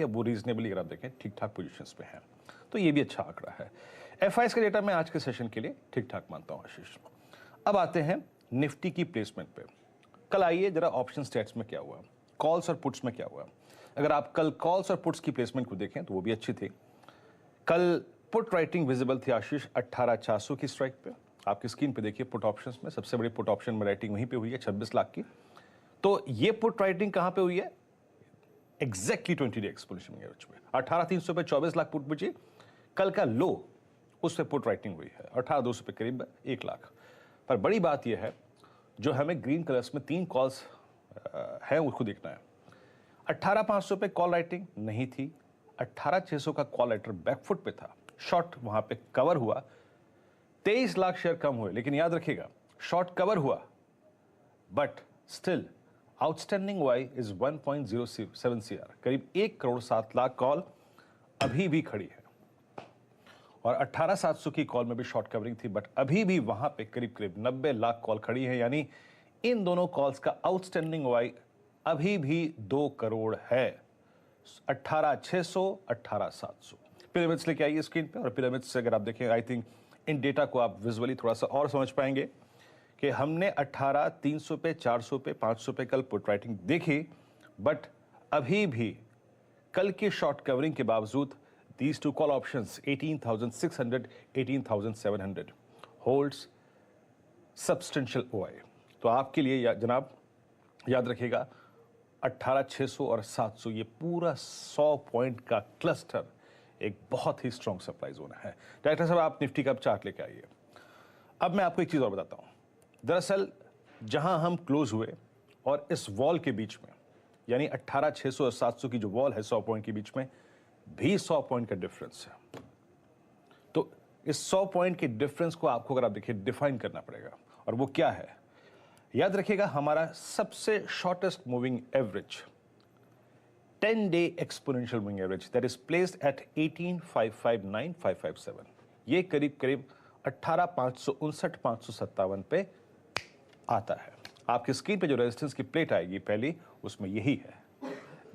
या वो रीजनेबली अगर आप देखें ठीक ठाक पोजीशंस पे हैं, तो ये भी अच्छा आंकड़ा है। एफआईएस का डेटा मैं आज के सेशन के लिए ठीक ठाक मानता हूं आशीष। अब आते हैं निफ्टी की प्लेसमेंट पे। कल आइए जरा ऑप्शन स्टेट्स में क्या हुआ, कॉल्स और पुट्स में क्या हुआ। अगर आप कल कॉल्स और पुट्स की प्लेसमेंट को देखें तो वो भी अच्छी थी। कल पुट राइटिंग विजिबल थी आशीष 18,400 की स्ट्राइक पे। आपकी स्क्रीन पे देखिए पुट ऑप्शंस में सबसे बड़ी पुट ऑप्शन में राइटिंग वहीं पे हुई है 26 लाख की। तो ये पुट राइटिंग कहां पे हुई है? एग्जैक्टली 20 डे एक्सपोनेंशियल एवरेज पे 18,300 पे 24 लाख पुट बची। कल का लो उस पे पुट राइटिंग हुई है 18,200 पे करीब 1 लाख। पर बड़ी बात यह है जो हमें ग्रीन कलर्स में 3 कॉल्स है उसको देखना है। 18,500 पे कॉल राइटिंग नहीं थी, 18,600 का कॉल राइटर बैकफुट पे था, शॉर्ट वहां पे कवर हुआ, 23 लाख शेयर कम हुए। लेकिन याद रखिएगा शॉर्ट कवर हुआ but still outstanding Y is 1.07 CR, करीब 1 करोड़ 7 लाख कॉल अभी भी खड़ी है। और 18,700 की कॉल में भी शॉर्ट कवरिंग थी बट अभी भी वहां पे करीब करीब 90 लाख कॉल खड़ी है, यानी इन दोनों कॉल्स का आउटस्टैंडिंग वाई अभी भी 2 करोड़ है। 18,600 18,700 पिरामिड्स लेके आइए स्क्रीन पे। और पिरामिड्स से अगर आप देखें आई थिंक इन डेटा को आप विजुअली थोड़ा सा और समझ पाएंगे कि हमने 18,300 पे 400 पे 500 पे कल पुट राइटिंग देखी बट अभी भी कल की शॉर्ट कवरिंग के बावजूद these two call options 18,600 18,700 holds substantial OI। तो आपके लिए जनाब याद रखिएगा 18,600 और 700 ये पूरा 100 पॉइंट का क्लस्टर एक बहुत ही स्ट्रॉन्ग सप्लाई जोन है। डायरेक्टर साहब आप निफ्टी का चार्ट लेके आइए। अब मैं आपको एक चीज और बताता हूं। दरअसल जहां हम क्लोज हुए और इस वॉल के बीच में यानी 18,600 और 700 की जो वॉल है 100 पॉइंट के बीच में भी 100 पॉइंट का डिफरेंस है। तो इस 100 पॉइंट के डिफरेंस को आपको अगर आप देखिए डिफाइन करना पड़ेगा और वो क्या है। याद रखिएगा हमारा सबसे shortest moving average 10 day exponential moving average that is placed at 18,559,557, ये करीब करीब 18,559 557 पे आता है। आपकी स्क्रीन पे जो रेजिस्टेंस की प्लेट आएगी पहली उसमें यही है।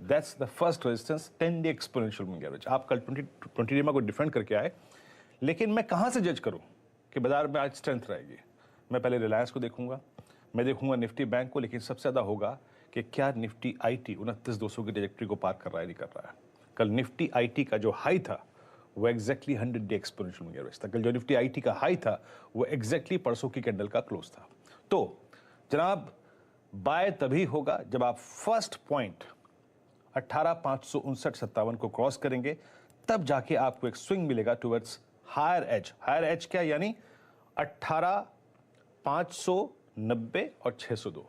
That's the first resistance 10 day exponential moving average. आप कल 20 डे को डिफेंड करके आए, लेकिन मैं कहां से जज करूं कि बाजार में आज स्ट्रेंथ रहेगी? मैं पहले रिलायंस को देखूंगा, मैं देखूंगा निफ्टी बैंक को, लेकिन सबसे ज्यादा होगा कि क्या निफ्टी आईटी 29,200 की ट्रैजेक्टरी को पार कर रहा है नहीं कर रहा है। कल निफ्टी आईटी का जो हाई था वो exactly 100 day exponential moving average था। कल जो निफ्टी आईटी का हाई था वो एग्जैक्टली परसों की कैंडल का क्लोज था। तो जनाब बाय तभी होगा जब आप फर्स्ट पॉइंट 18,559-57 को क्रॉस करेंगे, तब जाके आपको एक स्विंग मिलेगा towards higher age. Higher age क्या? यानी 18,590 और 602,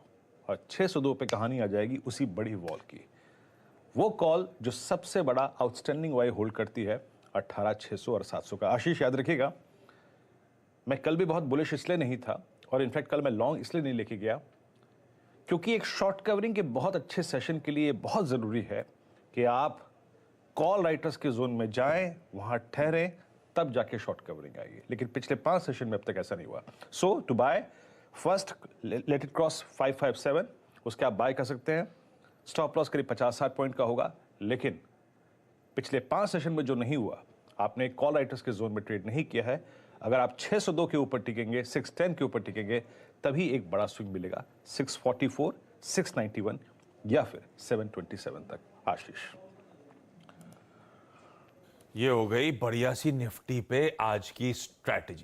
और 602 पे कहानी आ जाएगी उसी बड़ी वॉल की। वो कॉल जो सबसे बड़ा आउटस्टैंडिंग वाई होल्ड करती है 18,600 और 700 का। आशीष याद रखिएगा मैं कल भी बहुत बुलिश इसलिए नहीं था और इनफैक्ट कल मैं लॉन्ग इसलिए नहीं लेके गया क्योंकि एक शॉर्ट कवरिंग के बहुत अच्छे सेशन के लिए बहुत जरूरी है कि आप कॉल राइटर्स के जोन में जाएं, वहां ठहरें, तब जाके शॉर्ट कवरिंग आएगी। लेकिन पिछले 5 सेशन में अब तक ऐसा नहीं हुआ। So to buy first let it cross 557, उसके आप बाय कर सकते हैं। स्टॉप लॉस करीब 50-60 पॉइंट का होगा। लेकिन पिछले 5 सेशन में जो नहीं हुआ, आपने कॉल राइटर्स के जोन में ट्रेड नहीं किया है, अगर आप 602 के ऊपर टिकेंगे, 610 के ऊपर टिकेंगे, तभी एक बड़ा स्विंग मिलेगा 644, 691 या फिर 727 तक। आशीष ये हो गई बढ़िया सी निफ्टी पे आज की स्ट्रैटेजी।